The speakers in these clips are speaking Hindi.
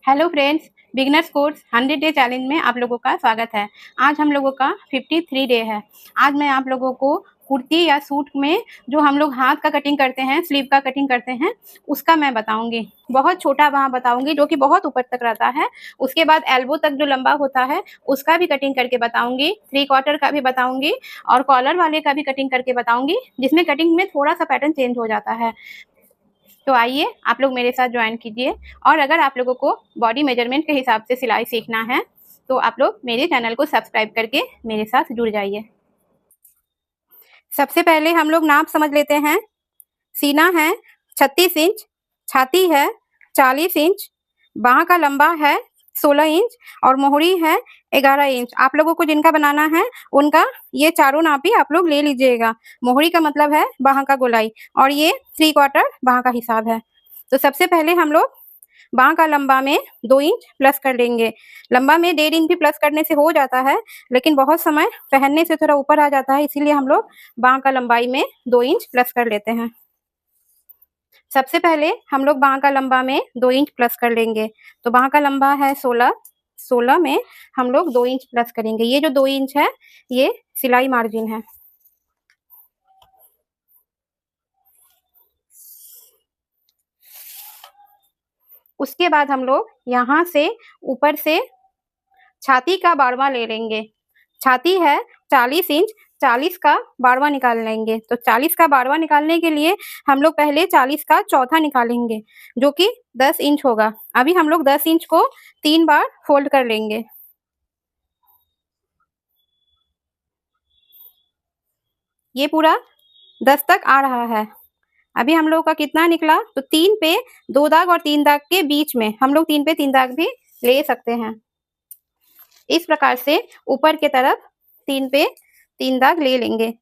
Hello friends, beginners course 100 day challenge में आप लोगों का स्वागत है। आज हम लोगों का 53 डे है। आज मैं आप लोगों को कुर्ती या सूट में जो हम लोग हाथ का कटिंग करते हैं, स्लीव का कटिंग करते हैं, उसका मैं बताऊंगी। बहुत छोटा वहाँ बताऊंगी जो कि बहुत ऊपर तक रहता है। उसके बाद एल्बो तक जो लंबा होता है उसका भी कटिंग करके बताऊंगी, 3/4 का भी बताऊंगी और कॉलर वाले का भी कटिंग करके बताऊंगी, जिसमें कटिंग में थोड़ा सा पैटर्न चेंज हो जाता है। तो आइए आप लोग मेरे साथ ज्वाइन कीजिए। और अगर आप लोगों को बॉडी मेजरमेंट के हिसाब से सिलाई सीखना है तो आप लोग मेरे चैनल को सब्सक्राइब करके मेरे साथ जुड़ जाइए। सबसे पहले हम लोग नाप समझ लेते हैं। सीना है 36 इंच, छाती है 40 इंच, बाह का लंबा है 16 इंच और मोहरी है 11 इंच। आप लोगों को जिनका बनाना है उनका ये चारों नापी आप लोग ले लीजिएगा। मोहरी का मतलब है बाह का गोलाई और ये 3/4 बाह का हिसाब है। तो सबसे पहले हम लोग बाह का लंबा में 2 इंच प्लस कर लेंगे। लंबा में 1.5 इंच भी प्लस करने से हो जाता है, लेकिन बहुत समय पहनने से थोड़ा ऊपर आ जाता है, इसीलिए हम लोग बाह का लंबाई में 2 इंच प्लस कर लेते हैं। सबसे पहले हम लोग बाह का लंबा में 2 इंच प्लस कर लेंगे। तो बाह का लंबा है 16 में हम लोग 2 इंच प्लस करेंगे। ये जो 2 इंच है ये सिलाई मार्जिन है। उसके बाद हम लोग यहाँ से ऊपर से छाती का 12वां ले लेंगे। छाती है 40 इंच, 40 का 12वां निकाल लेंगे। तो 40 का 12वां निकालने के लिए हम लोग पहले 40 का चौथा निकालेंगे, जो कि 10 इंच होगा। अभी हम लोग 10 इंच को 3 बार फोल्ड कर लेंगे। ये पूरा 10 तक आ रहा है। अभी हम लोग का कितना निकला? तो 3 पे 2 दाग और 3 दाग के बीच में हम लोग 3 पे 3 दाग भी ले सकते हैं। इस प्रकार से ऊपर के तरफ 3 पे 3 दाग ले लेंगे।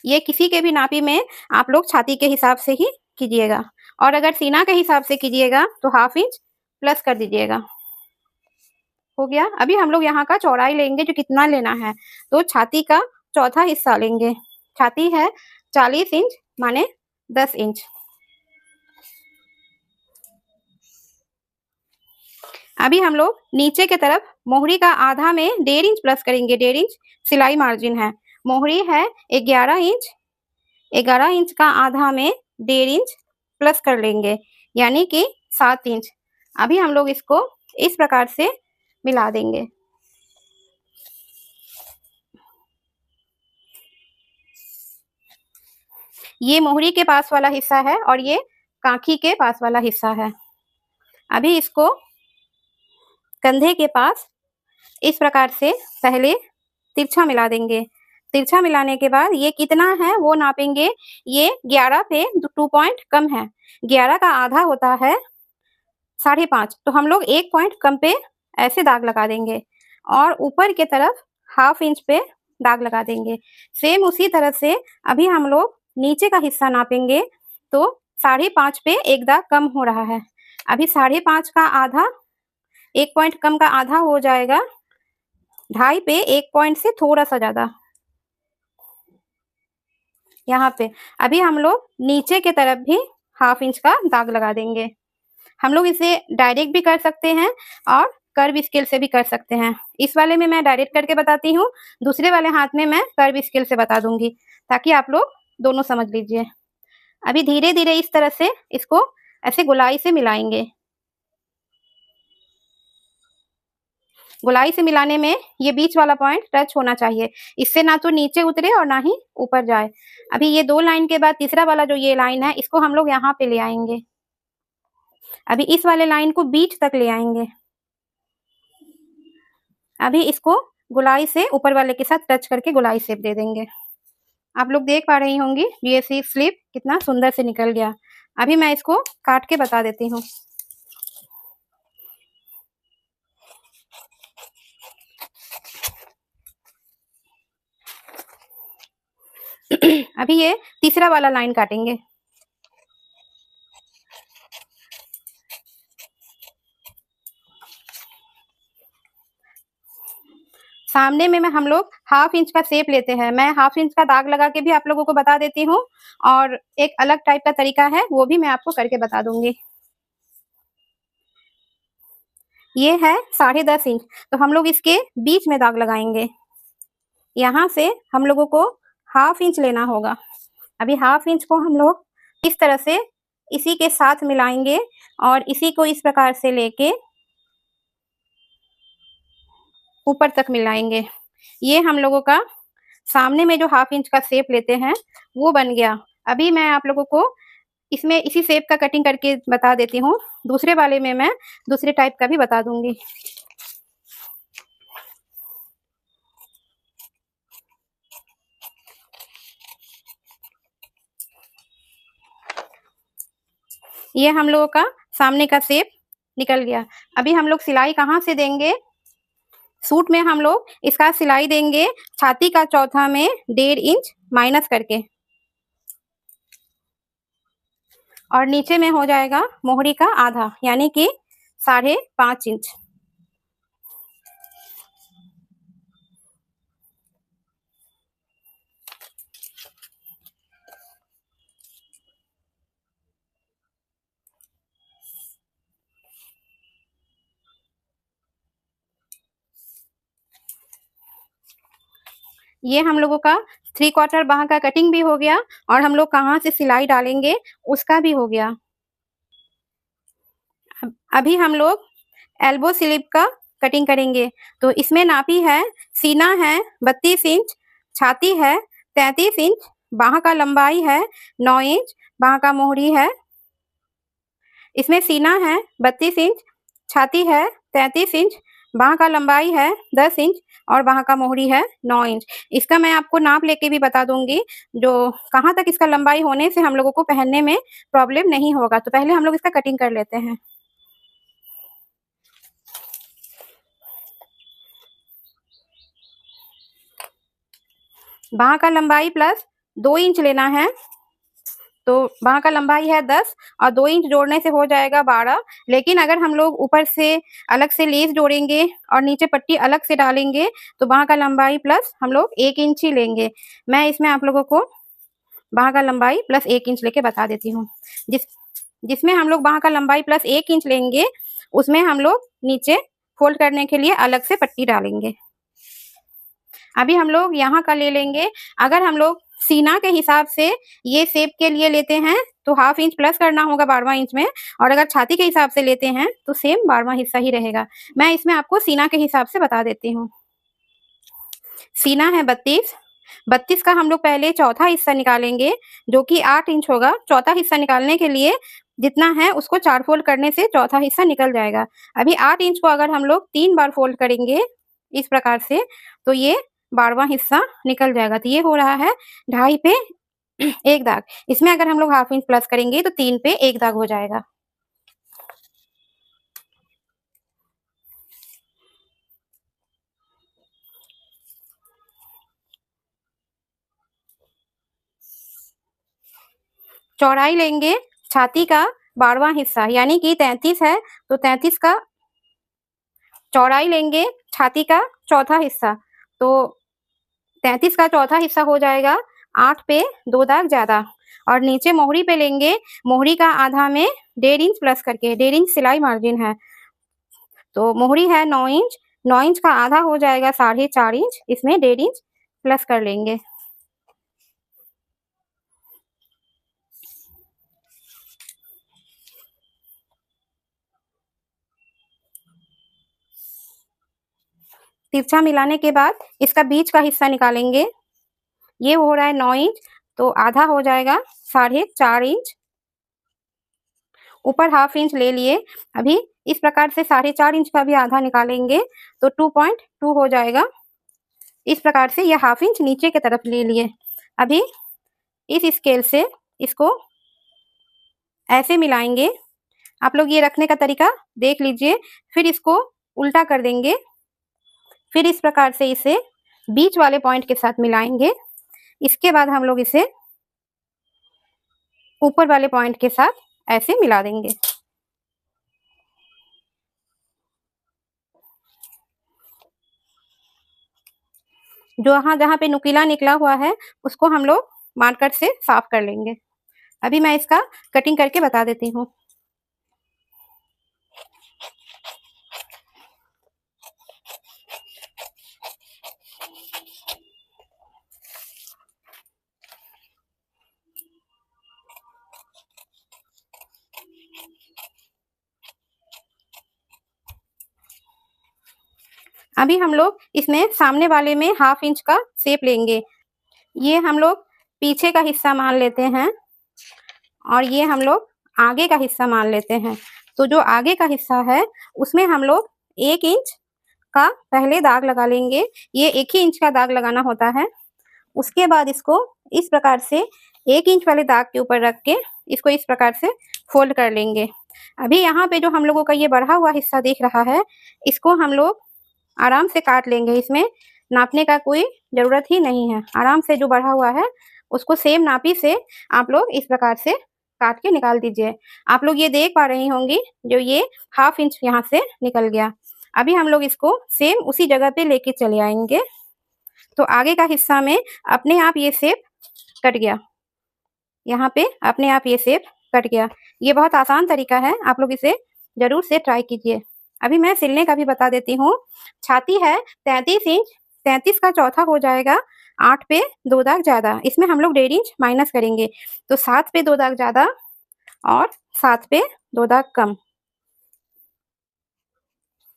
ये किसी के भी नापी में आप लोग छाती के हिसाब से ही कीजिएगा, और अगर सीना के हिसाब से कीजिएगा तो 1/2 इंच प्लस कर दीजिएगा। हो गया। अभी हम लोग यहाँ का चौड़ाई लेंगे, जो कितना लेना है, तो छाती का चौथा हिस्सा लेंगे। छाती है 40 इंच माने 10 इंच। अभी हम लोग नीचे के तरफ मोहरी का आधा में 1.5 इंच प्लस करेंगे। 1.5 इंच सिलाई मार्जिन है। मोहरी है 11 इंच, 11 इंच का आधा में 1.5 इंच प्लस कर लेंगे, यानी कि 7 इंच। अभी हम लोग इसको इस प्रकार से मिला देंगे। ये मोहरी के पास वाला हिस्सा है और ये कांखी के पास वाला हिस्सा है। अभी इसको कंधे के पास इस प्रकार से पहले तिरछा मिला देंगे। तिरछा मिलाने के बाद ये कितना है वो नापेंगे। ये 11 पे 2 पॉइंट कम है। 11 का आधा होता है 5.5, तो हम लोग 1 पॉइंट कम पे ऐसे दाग लगा देंगे और ऊपर के तरफ 1/2 इंच पे दाग लगा देंगे। सेम उसी तरह से अभी हम लोग नीचे का हिस्सा नापेंगे, तो 5.5 पे एक दाग कम हो रहा है। अभी 5.5 का आधा 1 पॉइंट कम का आधा हो जाएगा 2.5 पे 1 पॉइंट से थोड़ा सा ज्यादा यहाँ पे। अभी हम लोग नीचे के तरफ भी 1/2 इंच का दाग लगा देंगे। हम लोग इसे डायरेक्ट भी कर सकते हैं और कर्व स्केल से भी कर सकते हैं। इस वाले में मैं डायरेक्ट करके बताती हूँ, दूसरे वाले हाथ में मैं कर्व स्केल से बता दूंगी, ताकि आप लोग दोनों समझ लीजिए। अभी धीरे धीरे इस तरह से इसको ऐसे गोलाई से मिलाएंगे। गोलाई से मिलाने में ये बीच वाला पॉइंट टच होना चाहिए, इससे ना तो नीचे उतरे और ना ही ऊपर जाए। अभी ये 2 लाइन के बाद तीसरा वाला जो ये लाइन है, इसको हम लोग यहाँ पे ले आएंगे। अभी इस वाले लाइन को बीच तक ले आएंगे। अभी इसको गोलाई से ऊपर वाले के साथ टच करके गोलाई शेप दे देंगे। आप लोग देख पा रही होंगी ये स्लिप कितना सुंदर से निकल गया। अभी मैं इसको काट के बता देती हूँ। अभी ये तीसरा वाला लाइन काटेंगे। सामने में हम लोग 1/2 इंच का शेप लेते हैं। मैं 1/2 इंच का दाग लगा के भी आप लोगों को बता देती हूँ, और एक अलग टाइप का तरीका है वो भी मैं आपको करके बता दूंगी। ये है 10.5 इंच, तो हम लोग इसके बीच में दाग लगाएंगे। यहाँ से हम लोगों को 1/2 इंच लेना होगा। अभी 1/2 इंच को हम लोग इस तरह से इसी के साथ मिलाएंगे और इसी को इस प्रकार से लेके ऊपर तक मिलाएंगे। ये हम लोगों का सामने में जो 1/2 इंच का शेप लेते हैं वो बन गया। अभी मैं आप लोगों को इसमें इसी शेप का कटिंग करके बता देती हूँ। दूसरे वाले में मैं दूसरे टाइप का भी बता दूंगी। ये हम लोगों का सामने का शेप निकल गया। अभी हम लोग सिलाई कहाँ से देंगे? सूट में हम लोग इसका सिलाई देंगे छाती का चौथा में 1.5 इंच माइनस करके, और नीचे में हो जाएगा मोहरी का आधा यानी कि 5.5 इंच। ये हम लोगों का 3/4 बाह का कटिंग भी हो गया और हम लोग कहाँ से सिलाई डालेंगे उसका भी हो गया। अभी हम लोग एल्बो स्लीव का कटिंग करेंगे। तो इसमें नापी है, सीना है 32 इंच, छाती है 33 इंच, बाह का लंबाई है 9 इंच, बाह का मोहरी है। इसमें सीना है 32 इंच, छाती है 33 इंच, बाह का लंबाई है 10 इंच और बाह का मोहरी है 9 इंच। इसका मैं आपको नाप लेके भी बता दूंगी, जो कहाँ तक इसका लंबाई होने से हम लोगों को पहनने में प्रॉब्लम नहीं होगा। तो पहले हम लोग इसका कटिंग कर लेते हैं। बाह का लंबाई प्लस 2 इंच लेना है। तो बाह का लंबाई है 10 और 2 इंच जोड़ने से हो जाएगा 12। लेकिन अगर हम लोग ऊपर से अलग से लेस जोड़ेंगे और नीचे पट्टी अलग से डालेंगे तो बाह का लंबाई प्लस हम लोग 1 इंच ही लेंगे। मैं इसमें आप लोगों को बाह का लंबाई प्लस 1 इंच लेके बता देती हूँ। जिसमें हम लोग बाह का लंबाई प्लस 1 इंच लेंगे उसमें हम लोग नीचे फोल्ड करने के लिए अलग से पट्टी डालेंगे। अभी हम लोग यहाँ का ले लेंगे। अगर हम लोग सीना के हिसाब से ये शेप के लिए लेते हैं तो 1/2 इंच प्लस करना होगा 12वां इंच में, और अगर छाती के हिसाब से लेते हैं तो सेम 12वां हिस्सा ही रहेगा। मैं इसमें आपको सीना के हिसाब से बता देती हूँ। सीना है 32 का हम लोग पहले चौथा हिस्सा निकालेंगे जो कि 8 इंच होगा। चौथा हिस्सा निकालने के लिए जितना है उसको 4 फोल्ड करने से चौथा हिस्सा निकल जाएगा। अभी 8 इंच को अगर हम लोग 3 बार फोल्ड करेंगे इस प्रकार से तो ये 12वां हिस्सा निकल जाएगा। तो ये हो रहा है 2.5 पे 1 दाग। इसमें अगर हम लोग 1/2 इंच प्लस करेंगे तो 3 पे 1 दाग हो जाएगा। चौड़ाई लेंगे छाती का 12वां हिस्सा यानी कि 33 है तो 33 का चौड़ाई लेंगे छाती का चौथा हिस्सा, तो 33 का चौथा हिस्सा हो जाएगा 8 पे 2 दाग ज्यादा। और नीचे मोहरी पे लेंगे, मोहरी का आधा में 1.5 इंच प्लस करके, 1.5 इंच सिलाई मार्जिन है तो मोहरी है 9 इंच, 9 इंच का आधा हो जाएगा 4.5 इंच, इसमें 1.5 इंच प्लस कर लेंगे। तिरछा मिलाने के बाद इसका बीच का हिस्सा निकालेंगे। ये हो रहा है 9 इंच तो आधा हो जाएगा 4.5 इंच, ऊपर 1/2 इंच ले लिए। अभी इस प्रकार से 4.5 इंच का भी आधा निकालेंगे तो 2.2 हो जाएगा। इस प्रकार से यह 1/2 इंच नीचे की तरफ ले लिए। अभी इस स्केल से इसको ऐसे मिलाएंगे। आप लोग ये रखने का तरीका देख लीजिए। फिर इसको उल्टा कर देंगे, फिर इस प्रकार से इसे बीच वाले पॉइंट के साथ मिलाएंगे। इसके बाद हम लोग इसे ऊपर वाले पॉइंट के साथ ऐसे मिला देंगे। जो जहाँ पे नुकीला निकला हुआ है उसको हम लोग मार्कर से साफ कर लेंगे। अभी मैं इसका कटिंग करके बता देती हूँ। अभी हम लोग इसमें सामने वाले में 1/2 इंच का शेप लेंगे। ये हम लोग पीछे का हिस्सा मान लेते हैं और ये हम लोग आगे का हिस्सा मान लेते हैं। तो जो आगे का हिस्सा है उसमें हम लोग 1 इंच का पहले दाग लगा लेंगे। ये 1 ही इंच का दाग लगाना होता है। उसके बाद इसको इस प्रकार से 1 इंच वाले दाग के ऊपर रख के इसको इस प्रकार से फोल्ड कर लेंगे। अभी यहाँ पे जो हम लोगों का ये बढ़ा हुआ हिस्सा दिख रहा है, इसको हम लोग आराम से काट लेंगे। इसमें नापने का कोई ज़रूरत ही नहीं है। आराम से जो बढ़ा हुआ है उसको सेम नापी से आप लोग इस प्रकार से काट के निकाल दीजिए। आप लोग ये देख पा रही होंगी जो ये 1/2 इंच यहाँ से निकल गया। अभी हम लोग इसको सेम उसी जगह पे लेके चले आएंगे। तो आगे का हिस्सा में अपने आप ये शेप कट गया। यहाँ पे अपने आप ये शेप कट गया। ये बहुत आसान तरीका है, आप लोग इसे ज़रूर से ट्राई कीजिए। अभी मैं सिलने का भी बता देती हूँ। छाती है 33 इंच, 33 का चौथा हो जाएगा 8 पे 2 दाग ज़्यादा। इसमें हम लोग 1.5 इंच माइनस करेंगे तो 7 पे 2 दाग ज़्यादा और 7 पे 2 दाग कम।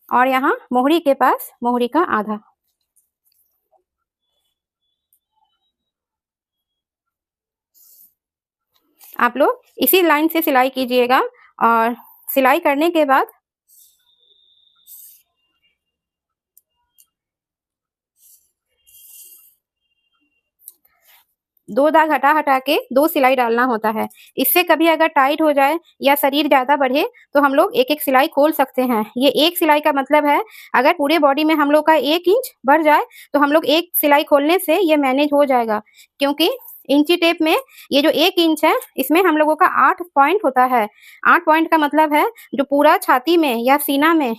और यहाँ मोहरी के पास मोहरी का आधा। आप लोग इसी लाइन से सिलाई कीजिएगा और सिलाई करने के बाद 2 दाग हटा के 2 सिलाई डालना होता है। इससे कभी अगर टाइट हो जाए या शरीर ज़्यादा बढ़े तो हम लोग एक-एक सिलाई खोल सकते हैं। ये एक सिलाई का मतलब है अगर पूरे बॉडी में हम लोग का 1 इंच बढ़ जाए तो हम लोग एक सिलाई खोलने से ये मैनेज हो जाएगा। क्योंकि इंची टेप में ये जो 1 इंच है इसमें हम लोगों का 8 पॉइंट होता है। 8 पॉइंट का मतलब है जो पूरा छाती में या सीना में,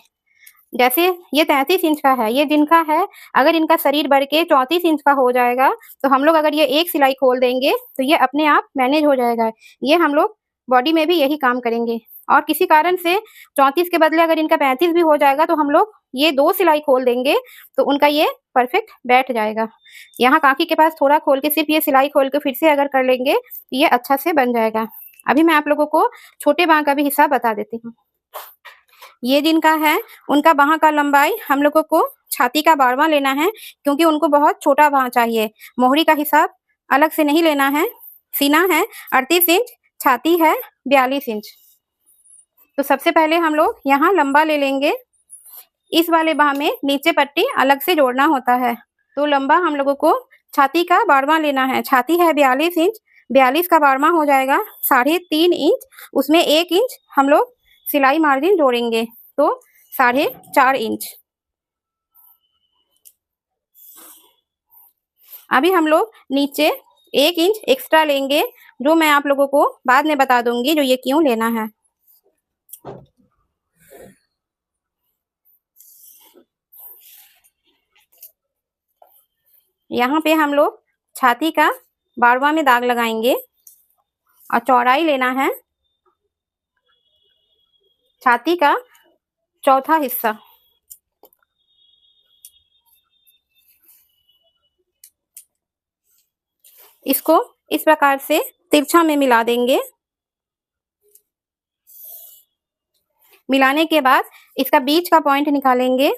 जैसे ये 33 इंच का है, ये जिनका है अगर इनका शरीर बढ़ के 34 इंच का हो जाएगा तो हम लोग अगर ये एक सिलाई खोल देंगे तो ये अपने आप मैनेज हो जाएगा। ये हम लोग बॉडी में भी यही काम करेंगे। और किसी कारण से 34 के बदले अगर इनका 35 भी हो जाएगा तो हम लोग ये 2 सिलाई खोल देंगे तो उनका ये परफेक्ट बैठ जाएगा। यहाँ काकी के पास थोड़ा खोल के सिर्फ ये सिलाई खोल के फिर से अगर कर लेंगे तो ये अच्छा से बन जाएगा। अभी मैं आप लोगों को छोटे बाँह का भी हिसाब बता देती हूँ। ये जिनका है उनका बाँह का लंबाई हम लोगों को छाती का 12वां लेना है क्योंकि उनको बहुत छोटा बाँह चाहिए। मोहरी का हिसाब अलग से नहीं लेना है। सीना है 38 इंच, छाती है 42 इंच। तो सबसे पहले हम लोग यहाँ लंबा ले लेंगे। इस वाले बाँह में नीचे पट्टी अलग से जोड़ना होता है। तो लंबा हम लोगों को छाती का 12वां लेना है। छाती है 42 इंच, 42 का 12वां हो जाएगा 3.5 इंच। उसमें 1 इंच हम लोग सिलाई मार्जिन जोड़ेंगे तो 4.5 इंच। अभी हम लोग नीचे 1 इंच एक्स्ट्रा लेंगे जो मैं आप लोगों को बाद में बता दूंगी जो ये क्यों लेना है। यहाँ पे हम लोग छाती का 12वां में दाग लगाएंगे और चौड़ाई लेना है छाती का चौथा हिस्सा। इसको इस प्रकार से तिरछा में मिला देंगे। मिलाने के बाद इसका बीच का पॉइंट निकालेंगे।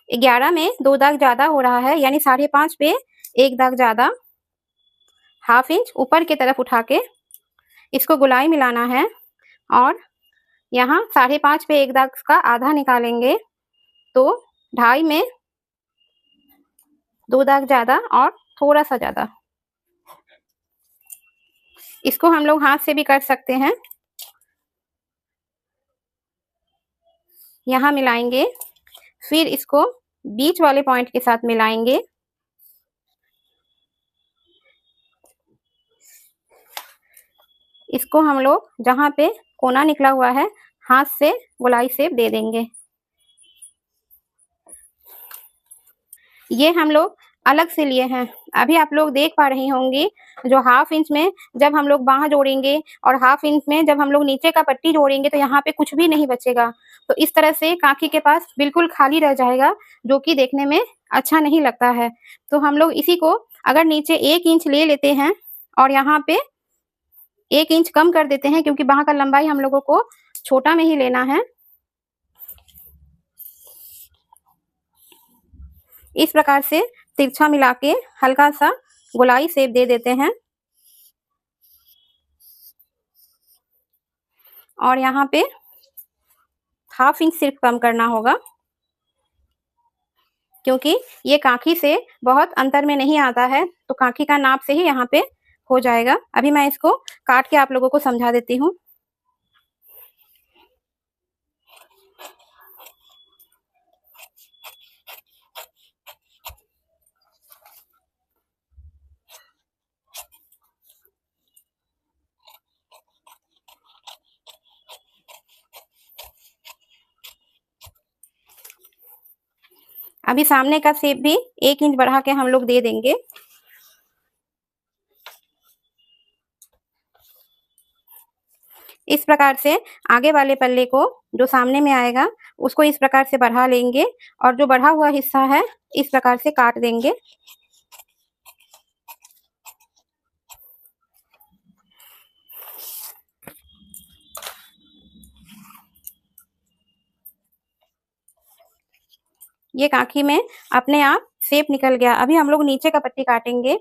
11 में 2 दाग ज़्यादा हो रहा है यानी 5.5 पे 1 दाग ज़्यादा। 1/2 इंच ऊपर की तरफ उठा के इसको गोलाई मिलाना है और यहाँ 5.5 पे 1 दाग का आधा निकालेंगे तो 2.5 में 2 दाग ज़्यादा और थोड़ा सा ज़्यादा। इसको हम लोग हाथ से भी कर सकते हैं। यहाँ मिलाएंगे, फिर इसको बीच वाले पॉइंट के साथ मिलाएंगे। इसको हम लोग जहाँ पे कोना निकला हुआ है हाथ से गोलाई शेप दे देंगे। ये हम लोग अलग से लिए हैं। अभी आप लोग देख पा रही होंगी जो 1/2 इंच में जब हम लोग बाँह जोड़ेंगे और 1/2 इंच में जब हम लोग नीचे का पट्टी जोड़ेंगे तो यहाँ पे कुछ भी नहीं बचेगा। तो इस तरह से काकी के पास बिल्कुल खाली रह जाएगा जो कि देखने में अच्छा नहीं लगता है। तो हम लोग इसी को अगर नीचे 1 इंच ले लेते हैं और यहाँ पे 1 इंच कम कर देते हैं क्योंकि बाँह का लंबाई हम लोगों को छोटा में ही लेना है। इस प्रकार से तिरछा मिला के हल्का सा गोलाई शेप दे देते हैं। और यहाँ पे 1/2 इंच सिर्फ कम करना होगा, क्योंकि ये कांखी से बहुत अंतर में नहीं आता है, तो कांखी का नाप से ही यहाँ पे हो जाएगा। अभी मैं इसको काट के आप लोगों को समझा देती हूँ। अभी सामने का शेप भी 1 इंच बढ़ा के हम लोग दे देंगे। इस प्रकार से आगे वाले पल्ले को जो सामने में आएगा उसको इस प्रकार से बढ़ा लेंगे और जो बढ़ा हुआ हिस्सा है इस प्रकार से काट देंगे। ये कांखी में अपने आप शेप निकल गया। अभी हम लोग नीचे का पट्टी काटेंगे।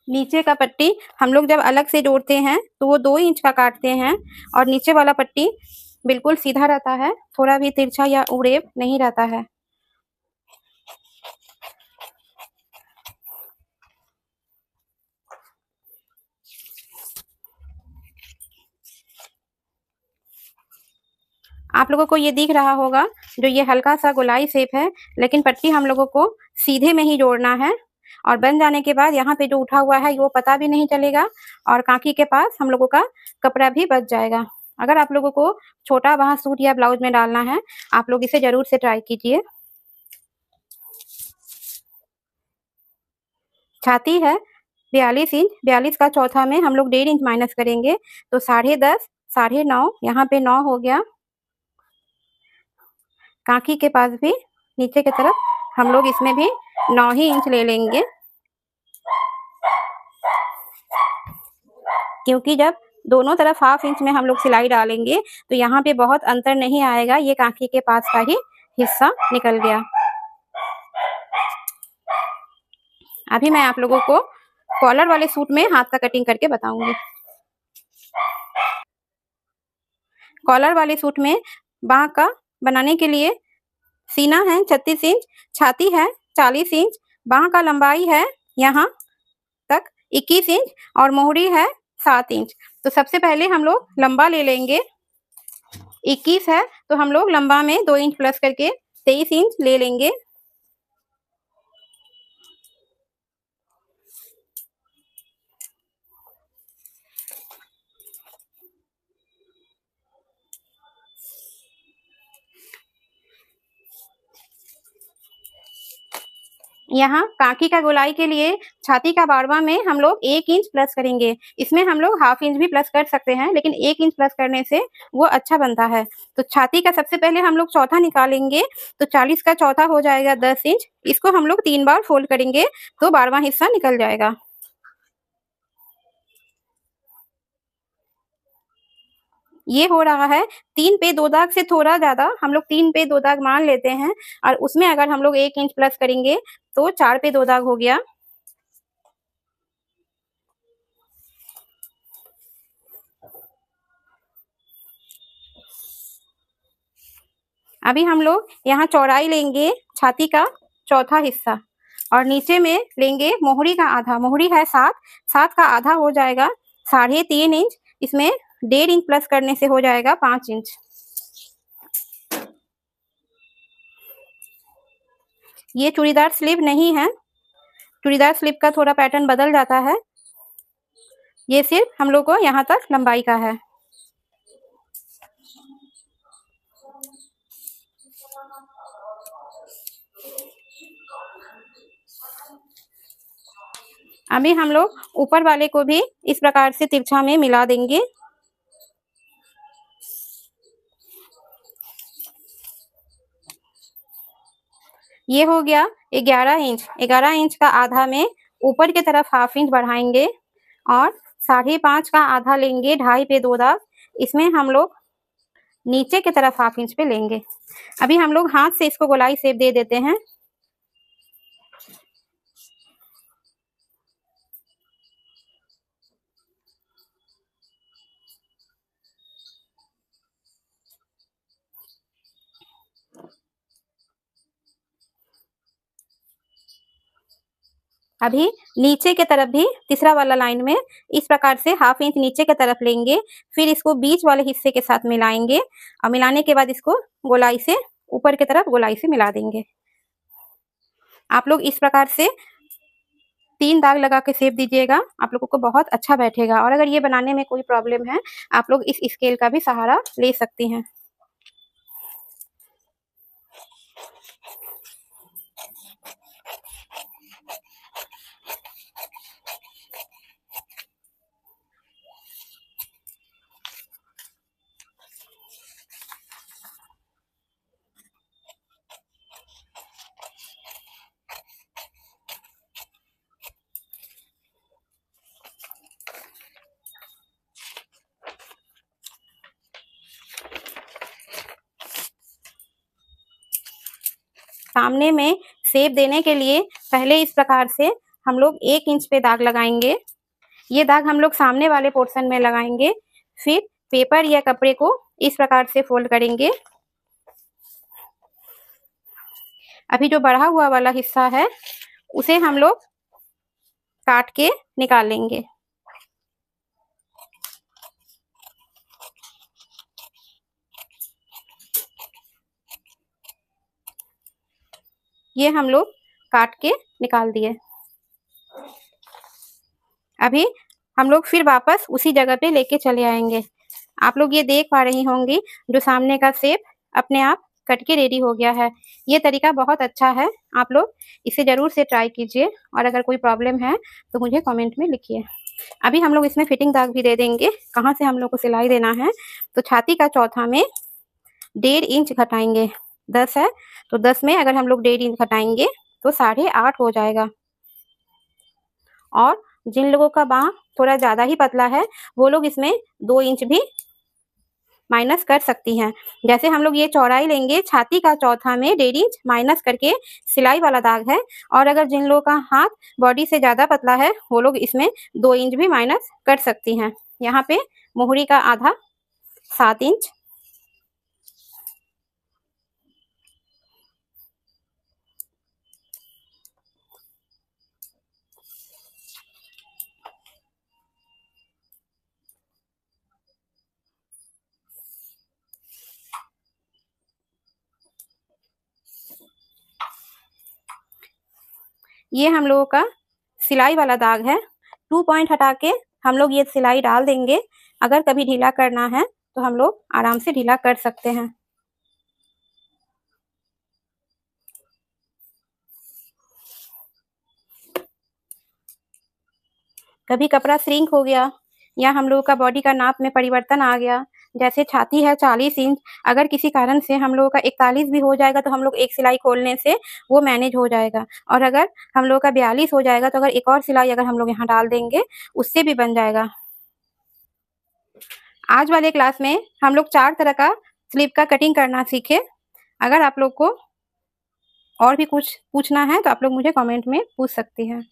नीचे का पट्टी हम लोग जब अलग से जोड़ते हैं तो वो 2 इंच का काटते हैं और नीचे वाला पट्टी बिल्कुल सीधा रहता है, थोड़ा भी तिरछा या उड़ेब नहीं रहता है। आप लोगों को ये दिख रहा होगा जो ये हल्का सा गोलाई शेप है, लेकिन पट्टी हम लोगों को सीधे में ही जोड़ना है और बन जाने के बाद यहाँ पे जो उठा हुआ है वो पता भी नहीं चलेगा और कांखी के पास हम लोगों का कपड़ा भी बच जाएगा। अगर आप लोगों को छोटा बांह सूट या ब्लाउज में डालना है, आप लोग इसे जरूर से ट्राई कीजिए। छाती है 42 इंच, 42 का चौथा में हम लोग 1.5 इंच माइनस करेंगे तो 10.5, 9.5, यहाँ पे 9 हो गया। कांखी के पास भी नीचे की तरफ हम लोग इसमें भी 9 ही इंच ले लेंगे, क्योंकि जब दोनों तरफ 1/2 इंच में हम लोग सिलाई डालेंगे तो यहाँ पे बहुत अंतर नहीं आएगा, ये कांखी के पास का ही हिस्सा निकल गया। अभी मैं आप लोगों को कॉलर वाले सूट में हाथ का कटिंग करके बताऊंगी। कॉलर वाले सूट में बांह का बनाने के लिए सीना है 36 इंच, छाती है 40 इंच, बांह का लंबाई है यहाँ तक 21 इंच और मोहरी है 7 इंच। तो सबसे पहले हम लोग लंबा ले लेंगे। 21 है तो हम लोग लंबा में 2 इंच प्लस करके 23 इंच ले लेंगे। यहाँ कांखी का गोलाई के लिए छाती का बारवा में हम लोग 1 इंच प्लस करेंगे। इसमें हम लोग 1/2 इंच भी प्लस कर सकते हैं, लेकिन 1 इंच प्लस करने से वो अच्छा बनता है। तो छाती का सबसे पहले हम लोग चौथा निकालेंगे, तो 40 का चौथा हो जाएगा 10 इंच। इसको हम लोग 3 बार फोल्ड करेंगे तो 12वां हिस्सा निकल जाएगा। ये हो रहा है 3 पे 2 दाग से थोड़ा ज्यादा, हम लोग 3 पे 2 दाग मान लेते हैं और उसमें अगर हम लोग 1 इंच प्लस करेंगे तो 4 पे 2 दाग हो गया। अभी हम लोग यहाँ चौड़ाई लेंगे छाती का चौथा हिस्सा और नीचे में लेंगे मोहरी का आधा। मोहरी है 7, 7 का आधा हो जाएगा 3.5 इंच। इसमें 1.5 इंच प्लस करने से हो जाएगा 5 इंच। ये चूड़ीदार स्लीव नहीं है, चूड़ीदार स्लीव का थोड़ा पैटर्न बदल जाता है। ये सिर्फ हम लोग को यहाँ तक लंबाई का है। अभी हम लोग ऊपर वाले को भी इस प्रकार से तिरछा में मिला देंगे। ये हो गया 11 इंच। 11 इंच का आधा में ऊपर की तरफ 1/2 इंच बढ़ाएंगे और 5.5 का आधा लेंगे, 2.5 पे 2 दाग। इसमें हम लोग नीचे की तरफ 1/2 इंच पे लेंगे। अभी हम लोग हाथ से इसको गोलाई शेप दे देते हैं। अभी नीचे की तरफ भी तीसरा वाला लाइन में इस प्रकार से 1/2 इंच नीचे की तरफ लेंगे, फिर इसको बीच वाले हिस्से के साथ मिलाएंगे और मिलाने के बाद इसको गोलाई से ऊपर की तरफ गोलाई से मिला देंगे। आप लोग इस प्रकार से 3 दाग लगा के शेप दीजिएगा, आप लोगों को बहुत अच्छा बैठेगा। और अगर ये बनाने में कोई प्रॉब्लम है, आप लोग इस स्केल का भी सहारा ले सकती हैं। सामने में शेप देने के लिए पहले इस प्रकार से हम लोग 1 इंच पे दाग लगाएंगे। ये दाग हम लोग सामने वाले पोर्शन में लगाएंगे। फिर पेपर या कपड़े को इस प्रकार से फोल्ड करेंगे। अभी जो बढ़ा हुआ वाला हिस्सा है उसे हम लोग काट के निकाल लेंगे। ये हम लोग काट के निकाल दिए। अभी हम लोग फिर वापस उसी जगह पे लेके चले आएंगे। आप लोग ये देख पा रही होंगी जो सामने का शेप अपने आप कट के रेडी हो गया है। ये तरीका बहुत अच्छा है, आप लोग इसे ज़रूर से ट्राई कीजिए और अगर कोई प्रॉब्लम है तो मुझे कमेंट में लिखिए। अभी हम लोग इसमें फिटिंग दाग भी दे देंगे। कहाँ से हम लोग को सिलाई देना है, तो छाती का चौथा में 1.5 इंच घटाएंगे। 10 है तो 10 में अगर हम लोग 1.5 इंच घटाएंगे तो 8.5 हो जाएगा। और जिन लोगों का बाँह थोड़ा ज़्यादा ही पतला है वो लोग इसमें 2 इंच भी माइनस कर सकती हैं। जैसे हम लोग ये चौड़ाई लेंगे, छाती का चौथा में 1.5 इंच माइनस करके सिलाई वाला दाग है। और अगर जिन लोगों का हाथ बॉडी से ज़्यादा पतला है वो लोग इसमें 2 इंच भी माइनस कर सकती हैं। यहाँ पे मोहरी का आधा 7 इंच। ये हम लोगों का सिलाई वाला दाग है। 2 पॉइंट हटा के हम लोग ये सिलाई डाल देंगे। अगर कभी ढीला करना है तो हम लोग आराम से ढीला कर सकते हैं। कभी कपड़ा श्रिंक हो गया या हम लोगों का बॉडी का नाप में परिवर्तन आ गया, जैसे छाती है 40 इंच, अगर किसी कारण से हम लोगों का 41 भी हो जाएगा तो हम लोग एक सिलाई खोलने से वो मैनेज हो जाएगा। और अगर हम लोग का 42 हो जाएगा तो अगर एक और सिलाई अगर हम लोग यहाँ डाल देंगे उससे भी बन जाएगा। आज वाले क्लास में हम लोग 4 तरह का स्लीव का कटिंग करना सीखे। अगर आप लोग को और भी कुछ पूछना है तो आप लोग मुझे कमेंट में पूछ सकती हैं।